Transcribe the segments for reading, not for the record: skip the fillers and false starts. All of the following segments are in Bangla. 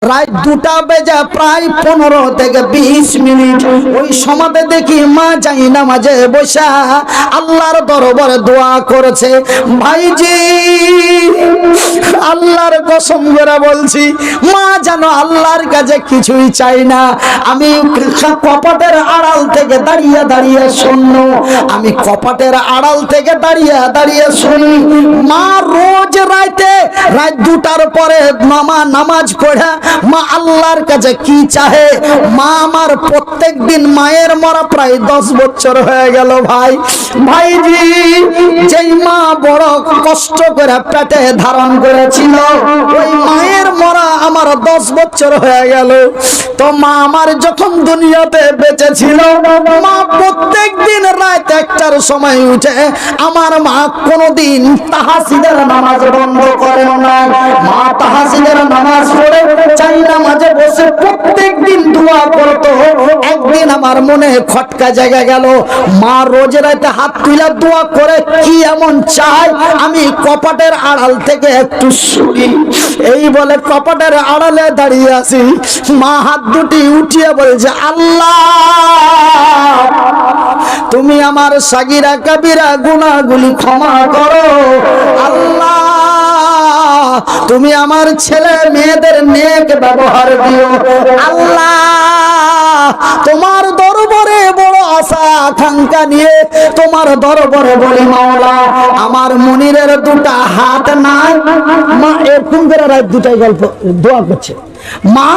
রাত 2টা বেজে প্রায় 15 থেকে 20 মিনিট ওই সময়তে দেখি মা যাই নামাজে বসা আল্লাহর দরবারে দোয়া করেছে। ভাইজি আল্লাহর কসম করে বলছি, মা জানো আল্লাহর কাছে কিছুই চাই না। আমি কপাটের আড়াল থেকে দাঁড়িয়ে দাঁড়িয়ে শুনলো, আমি কপাটের আড়াল থেকে দাঁড়িয়ে দাঁড়িয়ে শুনি মা রোজ রাত 2টার পরে মামা নামাজ পড়া মা আল্লাহর কাছে কি চাহে। মা আমার প্রত্যেক দিন, মায়ের মরা প্রায় 10 বছর হয়ে গেল। ভাইজি যেই মা বড় কষ্ট করে পেটে ধারণ করেছিল, ওই মায়ের মরা আমার 10 বছর হয়ে গেল। তো মা আমার যখন দুনিয়াতে বেঁচে ছিল, মা প্রত্যেক দিন রাত 1টার সময় উঠে আমার মা কোনদিন তাহাজ্জুদের নামাজ বন্ধ করে না। মা তাহাজ্জুদের নামাজ পড়ে চাই নামাজে বসে প্রত্যেক দিন দোয়া করতো। একদিন আমার মনে খটকা জায়গা গেল, মা রোজ রাতে হাত তুলে দোয়া করে কি এমন চাই আমি কপাটের আড়াল থেকে একটু শুনি। এই বলে কপাটের আড়ালে দাঁড়িয়ে আছি, মা হাত দুটি উঠিয়ে বলছে, আল্লাহ তুমি আমার সাগিরা কাবিরা গুনাহগুলি ক্ষমা করো। আল্লাহ তুমি আমার ছেলে মেয়েদের নেক ব্যবহার দিও। আল্লাহ তোমার দরবারে বড় আশা আকাঙ্ক্ষা নিয়ে তোমার দরবারে বলি, মাওলা আমার মুনিরের 2টা হাত নাই। মা এরকম করে রাত 2টায় গল্প দোয়া করছে, মা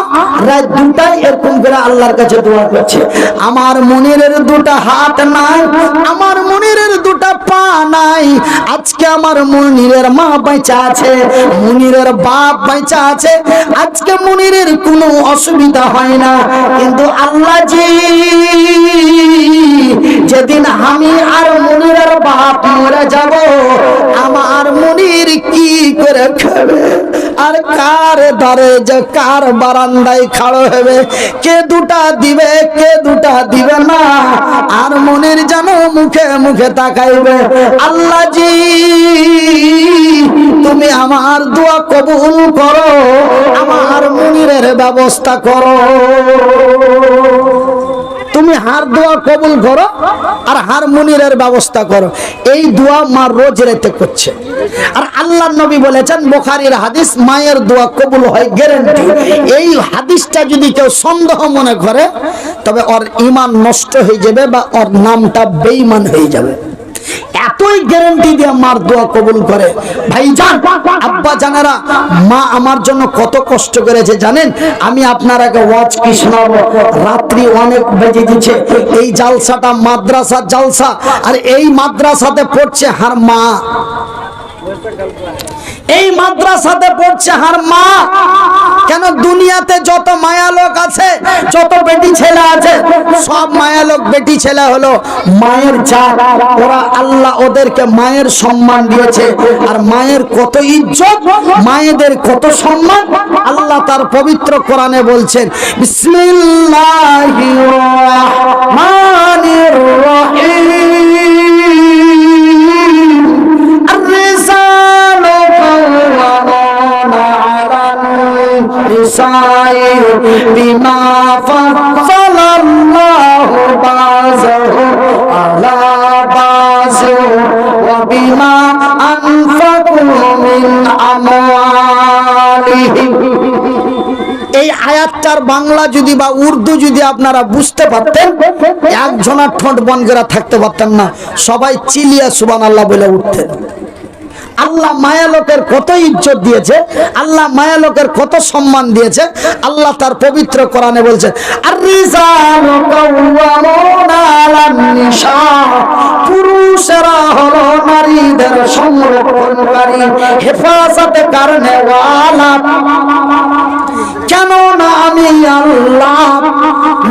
রাত 2টায় এরকম করে আল্লাহর কাছে দোয়া করছে। আমার মুনিরের 2টা হাত নাই, আমার মুনিরের 2টা পা নাই। আজকে আমার মুনিরের মা বেঁচে আছে, মুনিরের বাপ বেঁচে আছে, আজকে মুনিরের কোনো অসুবিধা হয় না। কিন্তু আল্লাহ জি যেদিন আমি আর মুনিরের বাপ মরে যাব, আমার মুনির কি করে খাবে? আর কার ধরে যে কার বারান্দায় খাড়ো হবে? কে 2টা দিবে, কে 2টা দিবে না? আর মুনির যেন মুখে মুখে তাকাইবে। আল্লাহ জি তুমি আমার দোয়া কবুল করো, আমার মুনিরের ব্যবস্থা করো। তুমি হার দোয়া কবুল করো আর হার মুনিরের ব্যবস্থা করো। এই দোয়া মা রোজ রাতে করছে। আর আল্লাহর নবী বলেছেন, বুখারীর হাদিস, মায়ের দোয়া কবুল হয় গ্যারান্টি। এই হাদিসটা যদি কেউ সন্দেহ মনে করে, তবে ওর ঈমান নষ্ট হয়ে যাবে বা ওর নামটা বেঈমান হয়ে যাবে। এতই গ্যারান্টি দিয়ে মার দোয়া কবুল করে। ভাইজান, আব্বা জানেরা, মা আমার জন্য কত কষ্ট করেছে জানেন? আমি আপনারাকে ওয়াজ কি শোনাবো, রাত্রি অনেক বেজে দিচ্ছে। এই জালসাটা মাদ্রাসা জালসা, আর এই মাদ্রাসাতে পড়ছে হার মা, এই মাদ্রাসাতে পড়ছে হার মা। কেন দুনিয়াতে যত মায়া লোক আছে, যত বেটি ছেলে আছে, সব মায়া লোক বেটি ছেলে হলো মায়ের জাত। ওরা আল্লাহ ওদেরকে মায়ের সম্মান দিয়েছে। আর মায়ের কত ইজ্জত, মায়েদের কত সম্মান, আল্লাহ তার পবিত্র কোরআনে বলছেন, বিসমিল্লাহির রহমানির রহিম, আর-রিসালু কাওয়ামানা আলান নিসাই বিমা ফাসালাল্লাহু বাযাহু আলা বাযিহি ওয়া বিমা আনফাকু মিন আমওয়ালিহিম। এই আয়াতটার বাংলা যদি বা উর্দু যদি আপনারা বুঝতে পারতেন, একজনের ঠোঁট বন্ধ করে থাকতে পারতেন না, সবাই চিলিয়ে সুবহানাল্লাহ বলে উঠতেন। আল্লাহ মায়া লোকের কত ইজ্জত দিয়েছে, আল্লাহ মায়া লোকের কত সম্মান দিয়েছে। আল্লাহ তার পবিত্র কোরআনে বলছেন, আর-রিজালু কাওয়ামুনা আলান নিসা, পুরুষেরা হলো নারীদের সংরক্ষণকারী, হেফাজতে কারণে ওয়ালা। কেন না আমি আল্লাহ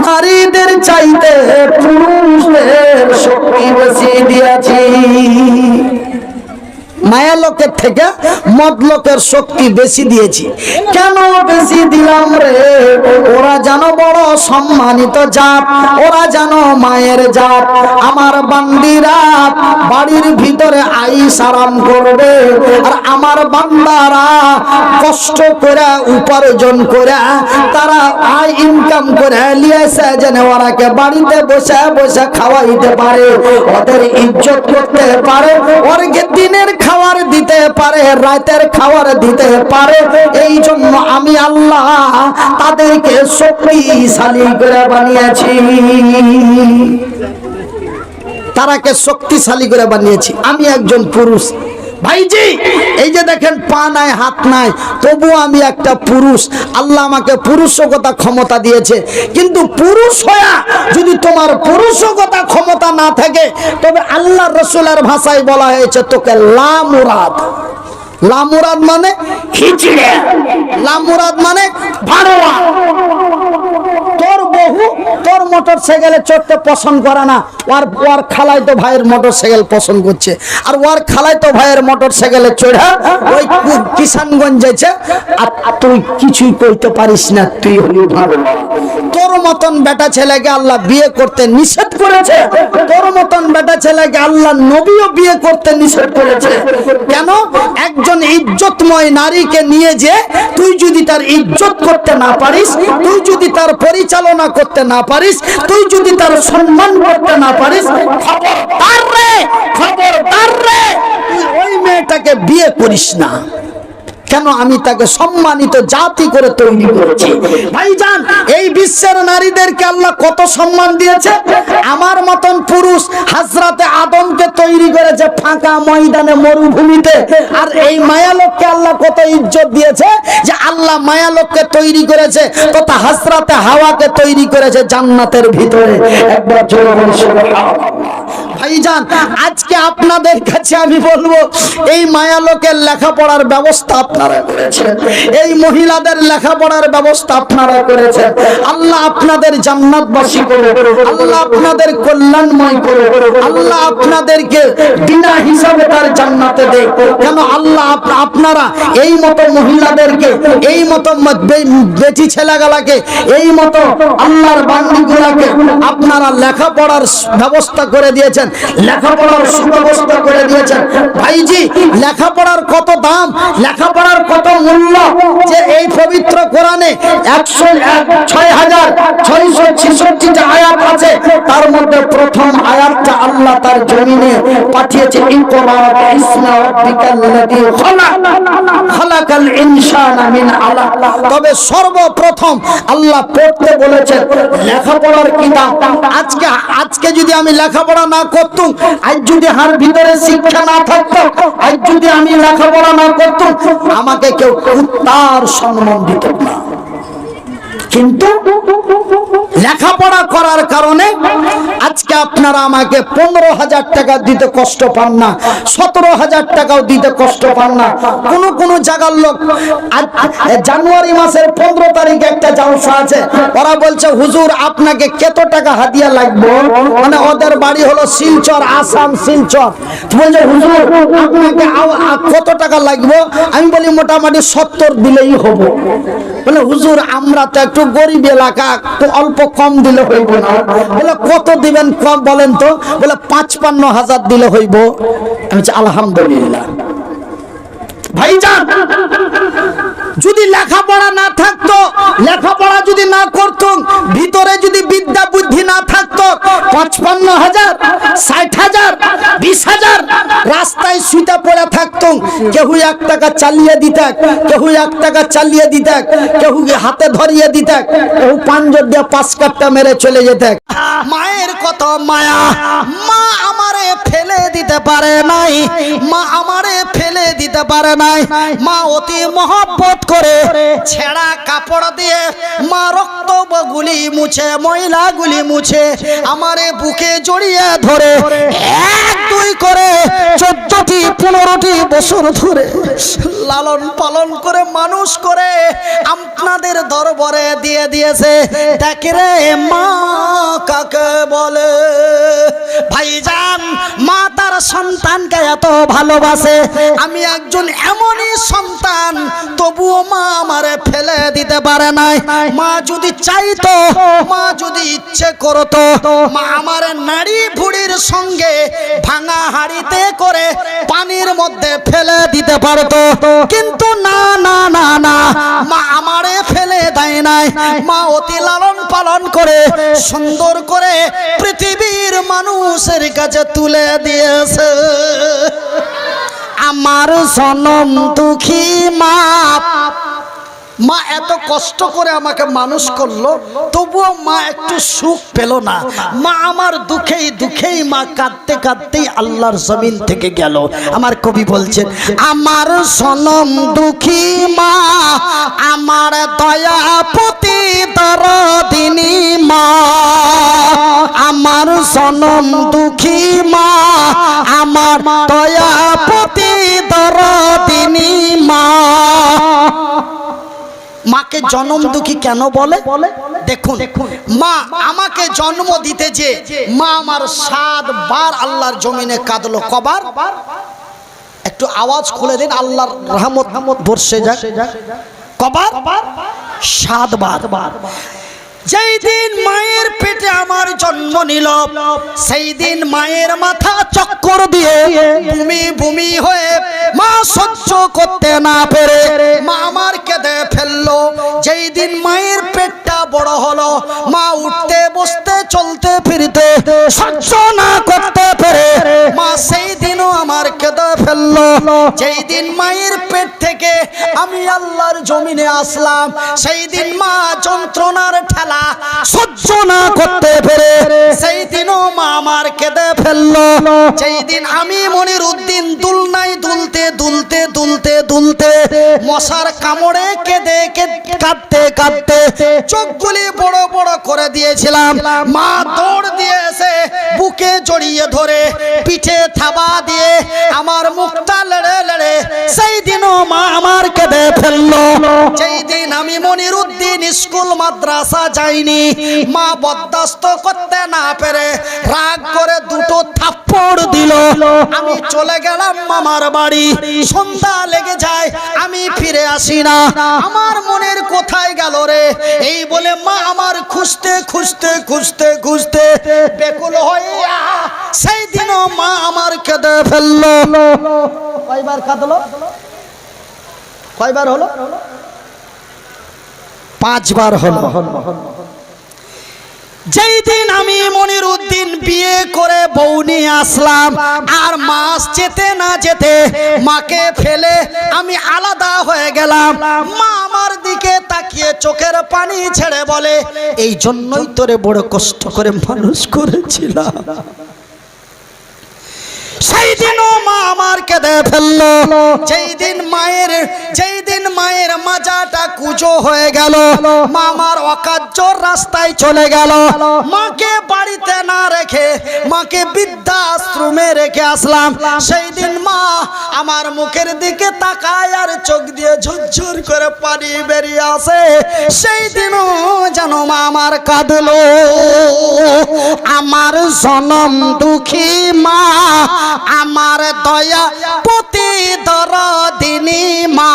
নারীদের চাইতে পুরুষদের শক্তি বেশি দিয়েছি। মায়া লোক লোকের থেকে মদ লোকের শক্তি বেশি দিয়েছি। কেন বেশি দিলাম রে? ওরা যেন বড় সম্মানিত জাত, ওরা যেন মায়ের জাত। আমার বান্দিরা বাড়ির ভিতরে আইস আরাম করবে, আর আমার বান্দারা কষ্ট করে উপার্জন করে তারা আয় ইনকাম করে লিয়েছে যেন ওরাকে বাড়িতে বসে বসে খাওয়াইতে পারে, ওদের ইজ্জত করতে পারে, ওরকে দিনের খাবার দিতে পারে, রাতের খাবার দিতে পারে। এই জন্য আমি আল্লাহ তাদেরকে শক্তিশালী করে বানিয়েছি, তারাকে শক্তিশালী করে বানিয়েছি। আমি একজন পুরুষ ভাইজি, এই যে দেখেন পা নাই হাত নাই, তবু আমি একটা পুরুষ। আল্লাহ আমাকে পুরুষগতা ক্ষমতা দিয়েছে। কিন্তু পুরুষ হয়া যদি তোমার পুরুষগতা ক্ষমতা না থাকে, তবে আল্লাহ রসুলের ভাষায় বলা হয়েছে তোকে লামুরাদ। লামুরাদ মানে খিচড়ে, লামুরাদ মানে ভাড়োয়া। তোর বহু তোর মোটর সাইকেলে চড়তে পছন্দ করে না, ওর খালাই তো ভাইয়ের মোটর সাইকেল পছন্দ করছে, আর ওর খালাই তো ভাইয়ের মোটর সাইকেলে চড়া ওই কিষানগঞ্জ যাচ্ছে, আর তুই কিছুই কইতে পারিস না, তুই হলি ভাড়োয়া। তোর মতন বেটা ছেলেকে আল্লাহ বিয়ে করতে নিষেধ করেছে, তোর মতন বেটা ছেলেকে আল্লাহ নবীও বিয়ে করতে নিষেধ করেছে। কেন? একজন ইজ্জতময় নারীকে নিয়ে যে তুই যদি তার ইজ্জত করতে না পারিস, তুই যদি তার পরিচালনা করতে না পারিস, তুই যদি তার সম্মান করতে না পারিস, খবরদার রে, খবরদার রে, তুই ওই মেয়েটাকে বিয়ে করিস না। কেন? আমি তাকে সম্মানিত জাতি করে তৈরি করেছি। ভাইজান, এই বিশ্বের নারীদেরকে আল্লাহ কত সম্মান দিয়েছে। আমার মতন পুরুষ হযরতে আদমকে তৈরি করেছে ফাঁকা ময়দানে, মরুভূমিতে। আর এই মায়ালোককে আল্লাহ কত ইজ্জত দিয়েছে, যে আল্লাহ মায়ালোককে তৈরি করেছে তথা হযরতে হাওয়াকে তৈরি করেছে জান্নাতের ভিতরে। একবার জোরে বলি সুবহানাল্লাহ। ভাইজান, আজকে আপনাদের কাছে আমি বলবো, এই মায়ালোকের লেখাপড়ার ব্যবস্থা আপনারা করেছেন, এই মহিলাদের লেখাপড়ার ব্যবস্থা আপনারা করেছেন। আল্লাহ আপনাদের জান্নাতবাসী করুন, আল্লাহ আপনাদের কল্যাণময় করুন, আল্লাহ আপনাদেরকে বিনা হিসাবে তার জান্নাতে দেয়। কেন? আল্লাহ আপনারা এই মতো মহিলাদেরকে, এই মতো বেটি ছেলেগুলাকে, এই মতো আল্লাহর বান্দীগুলাকে আপনারা লেখাপড়ার ব্যবস্থা করে দিয়েছেন, লেখাপড়ার সুব্যবস্থা করে দিয়েছেন। ভাইজি, লেখাপড়ার কত দাম, লেখাপড়ার কত মূল্য, যে এই পবিত্র কোরআনে ৬৬৬৬টা আয়াত আছে, তার মধ্যে প্রথম আয়াতটা আল্লাহ তার জমিনে পাঠিয়েছে, ইকরা বিসমি রাব্বিকাল্লাযী খালাক, খালাকাল ইনসানা মিন আলাক। তবে সর্বপ্রথম আল্লাহ পড়তে বলেছেন লেখাপড়ার কিতাব। আজকে যদি আমি লেখাপড়া না করতাম, আজ যদি হার ভিতরে শিক্ষা না থাকতো, আজ যদি আমি লেখাপড়া না করতাম, আমাকে কেউ কুত্তার সম্মান দিত না। কিন্তু লেখাপড়া করার কারণে আজকে আপনারা আমাকে 15,000 টাকা দিতে কষ্ট পান না, 17,000 টাকাও দিতে কষ্ট পান না। কোন জায়গার লোক জানুয়ারি মাসের 15 তারিখে একটা জলসা আছে, ওরা বলছে হুজুর আপনাকে কত টাকা হাদিয়া লাগবে, মানে ওদের বাড়ি হলো শিলচর, আসাম শিলচর। বলছে হুজুর আপনাকে কত টাকা লাগবে? আমি বলি মোটামুটি 70 দিলেই হবে। বলে হুজুর আমরা তো একটু গরিব এলাকা, একটু অল্প কম দিলে হইব না। বলে কত দিবেন কম বলেন তো? বলে 55,000 দিলে হইব। আমি বলছি আলহামদুলিল্লাহ। ভাইজান, যদি লেখাপড়া না থাকতো, লেখাপড়া যদি না করতাম, ভিতরে যদি বিদ্যা বুদ্ধি না থাকতো, 55,000, 60,000, 20,000 রাস্তায় শুইতে পড়ে থাকতাম। কেউ 1 টাকা চালিয়ে দিত, কেউ 1 টাকা চালিয়ে দিত, কেউ হাতে ধরিয়ে দিত, কেউ পাঞ্জর দিয়ে 5 কাঠটা মেরে চলে যেত। মায়ের কত মায়া, মা আমারে ফেলে দিতে পারে নাই, মা আমারে ফেলে দিতে পারে নাই। মা অতি মহব্বত করে ছেঁড়া কাপড় দিয়ে মা রক্ত গুলি মুছে, ময়লা গুলি মুছে আমারে বুকে জড়িয়ে ধরে 1-2 করে 14টি 15টি বছর ধরে লালন পালন করে মানুষ করে আপনাদের দরবারে দিয়ে দিয়েছে। দেখ রে মা কাকে বলে। ভাইজান, মা তার সন্তানকে এত ভালোবাসে, আমি একজন এমনই সন্তান, তবুও মা আমারে ফেলে দিতে পারে নাই। মা যদি চাইতো, মা যদি ইচ্ছে করতো, মা আমার নাড়ি ভুড়ির সঙ্গে ভাঙা হাড়িতে করে পানির মধ্যে ফেলে দিতে পারতো, কিন্তু না না না না, মা আমারে ফেলে দেয় নাই। মা অতি লালন পালন করে সুন্দর করে পৃথিবীর মানুষের কাছে তুলে দিয়েছে। আমার জনম দুঃখী মা, মা এত কষ্ট করে আমাকে মানুষ করলো, তবুও মা একটু সুখ পেল না। মা আমার দুঃখেই দুঃখেই মা কাঁদতে কাঁদতেই আল্লাহর জমিন থেকে গেল। আমার কবি বলছেন, আমার জনম দুঃখী মা, আমার দয়াপতি দরদিনী মা, আমার জনম দুঃখী মা, আমার দয়াপতি দরদিনী মা। মাকে জন্ম দুঃখী কেন বলে? দেখুন, মা আমাকে জন্ম দিতে যে মা আমার 7 বার আল্লাহর জমিনে কাঁদলো। কবার? একটু আওয়াজ খুলে দিন, আল্লাহর রহমত বর্ষে যাক। কবার? 7 বার। যেই দিন মায়ের পেটে আমার জন্ম নিল, সেই দিন মায়ের মাথা চক্কর দিয়ে ভূমি ভূমি হয়ে মা সহ্য করতে না পেরে মা আমার কেঁদে ফেললো। যেই দিন মায়ের পেটটা বড় হলো, মা উঠতে বসতে চলতে ফিরতে সহ্য না করতে পেরে মা সেই দিনও আমার কেঁদে ফেললো। যেই দিন মায়ের পেট থেকে আমি আল্লাহর জমিনে আসলাম, সেই দিন মা যন্ত্রণার ঠেলা সহ্য না করতে পেরে সেই দিনও মা আমার কেঁদে ফেললো। সেই দিন আমি মনির উদ্দিন দুলনায় দুলতে দুলতে দুলতে দুলতে মশার কামড়ে কেঁদে কাঁদতে কাঁদতে চোখগুলি বড় বড় করে দিয়েছিলাম। মা দৌড় দিয়ে এসে বুকে জড়িয়ে ধরে পিঠে থাবা দিয়ে আমার মুখটা লেড়ে লেড়ে সেই দিনও মা আমার কেঁদে ফেললো। সেই দিন আমি মনির উদ্দিন স্কুল মাদ্রাসা যাইনি, মা বরদাস্ত করতে না পেরে রাগ করে 2টো থাপ্পড় দিল। আমি চলে গেলাম মামার বাড়ি। সন্ধ্যা লেগে যায়, আমি ফিরে আসি না। আমার মনের কোথায় গেল রে, এই বলে মা আমার খুঁজতে খুঁজতে খুঁজতে খুঁজতে বেকুল হয়ে সেই দিনও মা আমার কেঁদে ফেললো। কয়বার কাঁদলো? কয়বার হলো? 5 বার হলো। যেই দিন আমি মনির উদ্দিন বিয়ে করে বউ নিয়ে আসলাম, আর মাস যেতে না যেতে মাকে ফেলে আমি আলাদা হয়ে গেলাম। মা আমার দিকে তাকিয়ে চোখের পানি ছেড়ে বলে, এই জন্যই তোরে বড় কষ্ট করে মানুষ করেছিলাম। সেই দিনও মা আমার কেঁদে ফেললো। যেই দিন মায়ের মাজাটা কুজো হয়ে গেল, মা আমার অকার্যর রাস্তায় চলে গেল। মাকে বাড়িতে না রেখে মাকে বৃদ্ধাশ্রমে রেখে আসলাম। সেই দিন মা আমার মুখের দিকে তাকায় আর চোখ দিয়ে ঝরঝর করে পানি বেরিয়ে আসে। সেই দিনও যেন মা আমার কাঁদলো। আমার জনম দুঃখী মা, আমার দয়া পতি দরদিনী মা।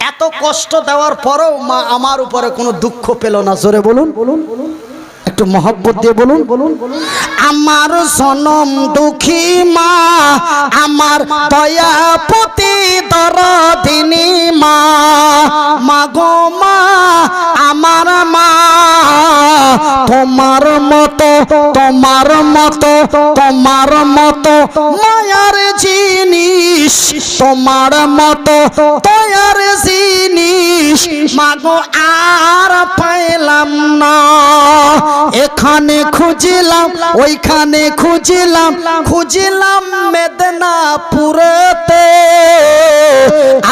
এত কষ্ট দেওয়ার পরেও মা আমার উপরে কোনো দুঃখ পেল না। জোরে বলুন, একটু মহব্বত দিয়ে বলুন। আমার জনম দুঃখী মা, আমার দয়া পতি দরদিনী মা। মাগো মা, আমার মা, তোমার মতো তোমার মতো তোমার মতো মায়ার জিনিস, তোমার মতো দয়ার জিনিস মাগো আর পাইলাম না। এখানে খুঁজিলাম, ওইখানে খুঁজিলাম, খুঁজিলাম মেদিনীপুরেতে,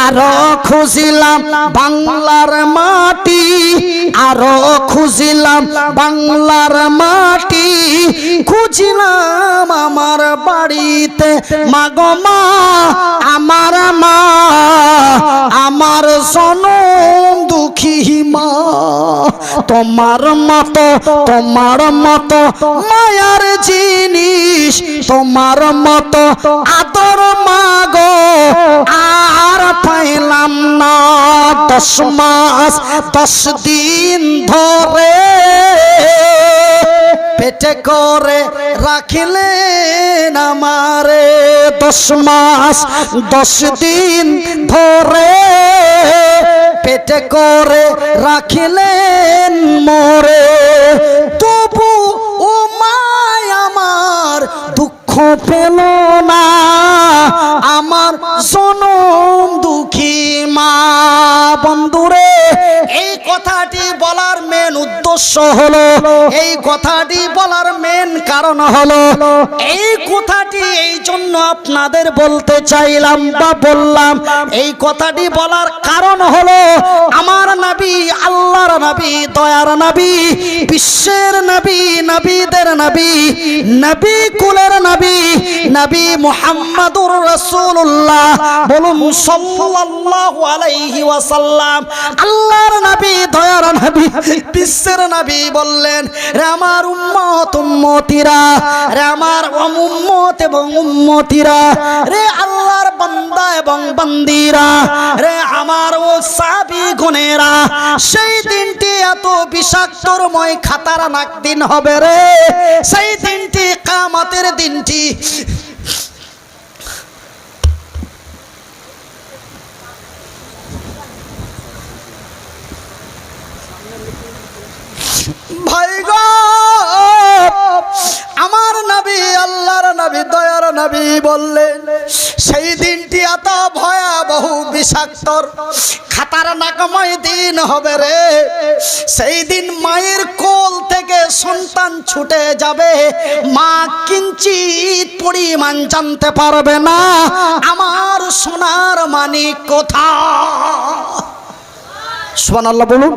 আরো খুঁজিলাম বাংলার মাটি, আরো খুঁজিলাম বাংলার মাটি, খুঁজিলাম আমার বাড়িতে। মাগো মা, আমার মা, আমার জনম দুঃখী মা। তোমার মতো মায়ার জিনিস, তোমার মতো আদর মাগো আর পাইলাম না। 10 মাস 10 দিন ধরে পেটে করে রাখিলেন আমারে, 10 মাস 10 দিন ধরে পেটে করে রাখিলেন মোরে। তবু ও মায় আমার দুঃখ পেল না, আমার জনম দুঃখী মা। বন্ধুরে, এই কথাটি বলার মেন উদ্দেশ্য হলো, এই কথাটি বলার মেন কারণ হলো, এই কথাটি এই জন্য আপনাদের বলতে চাইলাম বা বললাম। এই কথাটি বলার কারণ হলো আমার নবী, আল্লাহর নবী, দয়ার নবী, বিশ্বের নবী, নবীদের নবী, নবী কুলের নবী, নবী মুহাম্মদুর রাসূলুল্লাহ বলুন সাল্লাল্লাহু আলাইহি ওয়াসাল্লাম। আল্লাহর নবী, দয়ার নবী, বিশ্বের নবী বললেন, রে আমার উম্মত উম্মতিরা, রে আমার উম্মত এবং উম্মতিরা, রে আল্লাহর বান্দা এবং বান্দিরা, রে আমার ও সাহাবী গুনেরা, সেই দিনটি এত বিষাক্তময় খাতারনাক দিন হবে রে। সেই দিনটি কিয়ামতের দিনটি। ভাই গো, আমার নবী, আল্লাহর নবী, দয়ার নবী বললেন, সেই দিনটি এত ভয়াবহ বিষাক্ত খাতারনাকময় দিন হবে রে। সেই দিন মায়ের কোল থেকে সন্তান ছুটে যাবে, মা কিঞ্চিত পরিমাণ জানতে পারবে না আমার সোনার মানিক কোথায়। সুবহানাল্লাহ বলুন।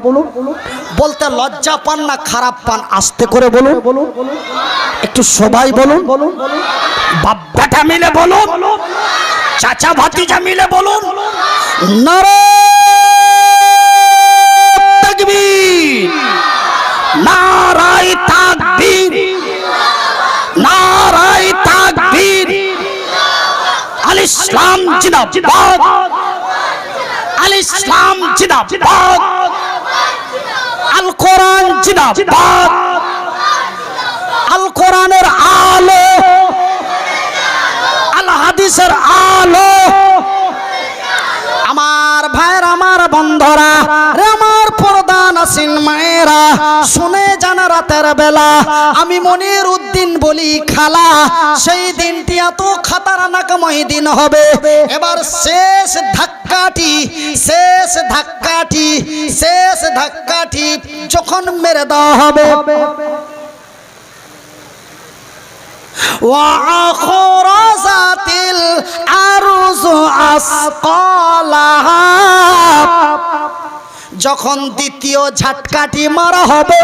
বলতে লজ্জা পান না খারাপ পান? আস্তে করে বলুন, একটু সবাই বলুন, বাপ বেটা মিলে বলুন, চাচা ভাতিজা মিলে বলুন, নারায়ে তাকবীর, নারায়ে তাকবীর, নারায়ে তাকবীর। আল ইসলাম জিন্দাবাদ, আল ইসলাম জিন্দাবাদ, আল কোরআন জিন্দাবাদ, আল কোরআনের আলো, আল হাদিসের আলো। আমার ভাইয়ের, আমার বন্ধুরা, আমার প্রধান আসিন মায়েরা, শুনে যান রাতের বেলা আমি মনির উদ্দিন বলি খালা, সেই দিনটি এত খাতারনাকময় দিন হবে। এবার শেষ ধাক্কাটি, শেষ ধাক্কাটি, শেষ ধাক্কাটি যখন মেরে দেওয়া হবে, ওয়াখরাজাতিল আরযু আসকালাহা, যখন দ্বিতীয় ঝাটকাটি মারা হবে,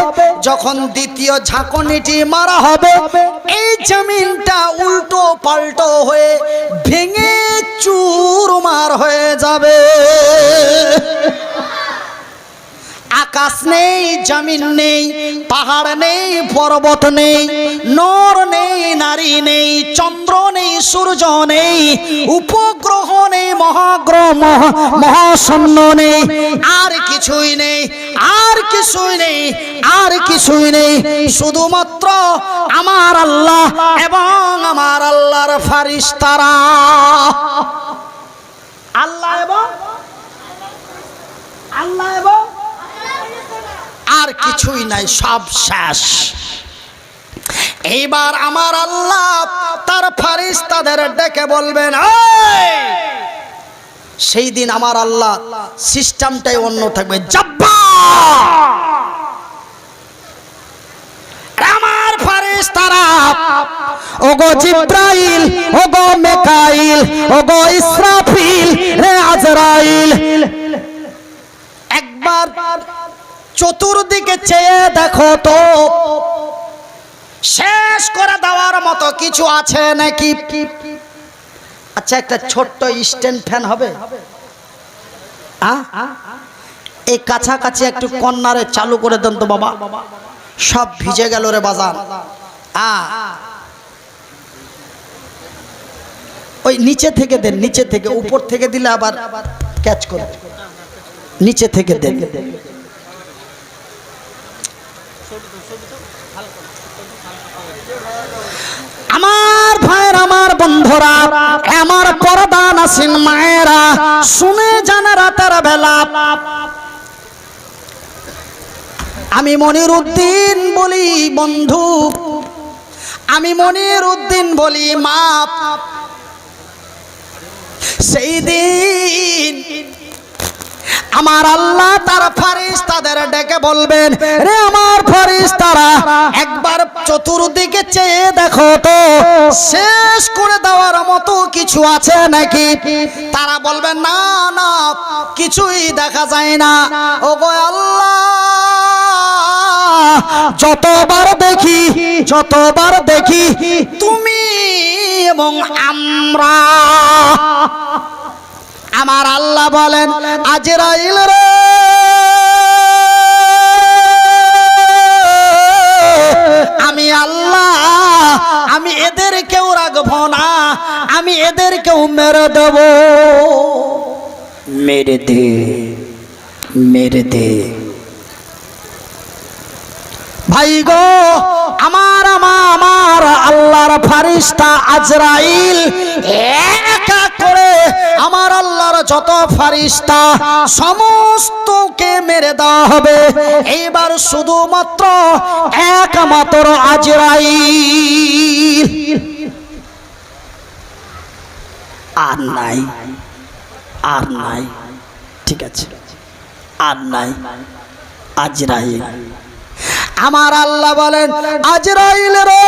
যখন দ্বিতীয় ঝাঁকুনিটি মারা হবে, এই জমিনটা উল্টো পাল্টো হয়ে ভেঙে চুরমার হয়ে যাবে। আকাশ নেই, জমিন নেই, পাহাড় নেই, পর্বত নেই, নর নেই, নারী নেই, চন্দ্র নেই, সূর্য নেই, উপগ্রহ নেই, মহাগ্রহ মহাশূন্য নেই, আর কিছুই নেই, আর কিছুই নেই, আর কিছুই নেই। শুধুমাত্র আমার আল্লাহ এবং আমার আল্লাহর ফেরেশতারা। আল্লাহ এবং আল্লাহ এবং আর কিছুই নাই, সব শেষ। এইবার আমার আল্লাহ তার ফেরেশতাদের ডেকে বলবেন, সেই দিন আমার আল্লাহ সিস্টেমটাই অন্য থাকবে। জাব্বার, আমার ফেরেশতারা, ওগো জিব্রাইল, ওগো মিকাইল, ওগো ইসরাফিল, রে আজরাইল, একবার চতুর্দিকে চেয়ে দেখো তো শেষ করে দেওয়ার মতো কিছু আছে নাকি। আচ্ছা, একটা ছোট্ট স্ট্যান্ড ফ্যান হবে, এই কাছাকাছি একটু কন্যারে চালু করে দেন তো বাবা, সব ভিজে গেল রে বাজান। ওই নিচে থেকে দেন, নিচে থেকে, উপর থেকে দিলে আবার ক্যাচ করে, নিচে থেকে দেন। আমার ভাইয়ের, আমার বন্ধুরা, আমার পর্দা নাসিন মায়েরা, শুনে যান রাতের বেলা আমি মনির উদ্দিন বলি বন্ধু, আমি মনির উদ্দিন বলি মা, সেই দিন আমার আল্লাহ তার ফেরেশতাদের ডেকে বলবেন, রে আমার ফেরেশতারা একবার চতুর্দিকে চেয়ে দেখো তো শেষ করে দেওয়ার মতো কিছু আছে নাকি। তারা বলবেন না না, কিছুই দেখা যায় না। ওগো আল্লাহ, যতবার দেখি, যতবার দেখি তুমি এবং আমরা। আমার আল্লাহ বলেন, আজরাইল রে, আমি আল্লাহ, আমি এদেরকেও রাখবো না, আমি এদেরকেও মেরে দেব। মেরে দে, মেরে দে। ভাই গো আমার, আমার আল্লাহর ফেরেশতা আজরাইল একা করে আমার আল্লাহর যত ফেরেশতা সমস্তকে মেরে দেওয়া হবে। এইবার শুধুমাত্র একমাত্র আজরাইল আর নাই, আর নাই, ঠিক আছে, আর নাই, আজরাইল। আমার আল্লাহ বলেন, আজরাইল রে